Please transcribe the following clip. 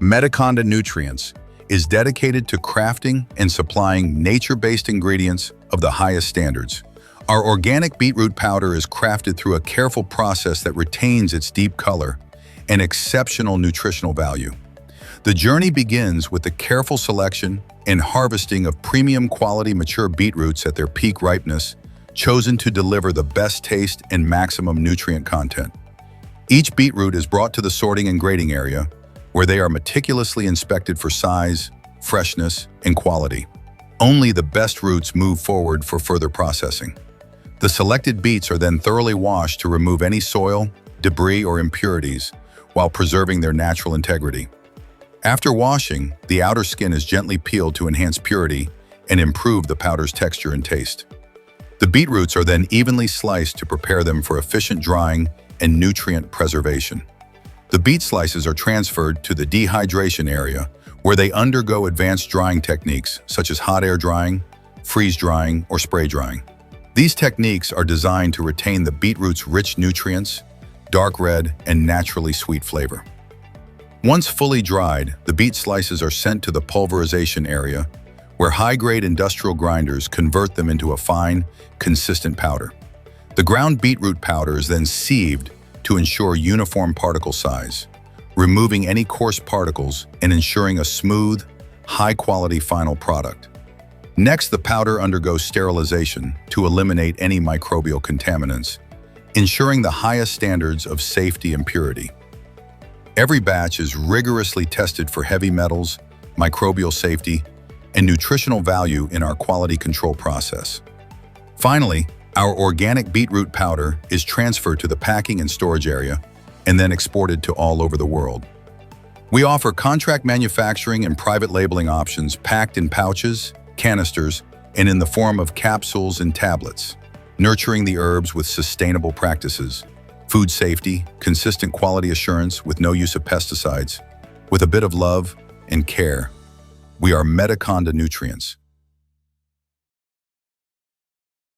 Medikonda Nutrients is dedicated to crafting and supplying nature-based ingredients of the highest standards. Our organic beetroot powder is crafted through a careful process that retains its deep color and exceptional nutritional value. The journey begins with the careful selection and harvesting of premium quality mature beetroots at their peak ripeness, chosen to deliver the best taste and maximum nutrient content. Each beetroot is brought to the sorting and grading area, where they are meticulously inspected for size, freshness, and quality. Only the best roots move forward for further processing. The selected beets are then thoroughly washed to remove any soil, debris, or impurities, while preserving their natural integrity. After washing, the outer skin is gently peeled to enhance purity and improve the powder's texture and taste. The beetroots are then evenly sliced to prepare them for efficient drying and nutrient preservation. The beet slices are transferred to the dehydration area, where they undergo advanced drying techniques such as hot air drying, freeze drying, or spray drying. These techniques are designed to retain the beetroot's rich nutrients, dark red, and naturally sweet flavor. Once fully dried, the beet slices are sent to the pulverization area, where high-grade industrial grinders convert them into a fine, consistent powder. The ground beetroot powder is then sieved to ensure uniform particle size, removing any coarse particles and ensuring a smooth, high-quality final product. Next, the powder undergoes sterilization to eliminate any microbial contaminants, ensuring the highest standards of safety and purity. Every batch is rigorously tested for heavy metals, microbial safety, and nutritional value in our quality control process. Finally, our organic beetroot powder is transferred to the packing and storage area and then exported to all over the world. We offer contract manufacturing and private labeling options packed in pouches, canisters, and in the form of capsules and tablets, nurturing the herbs with sustainable practices, food safety, consistent quality assurance with no use of pesticides, with a bit of love and care. We are Medikonda Nutrients.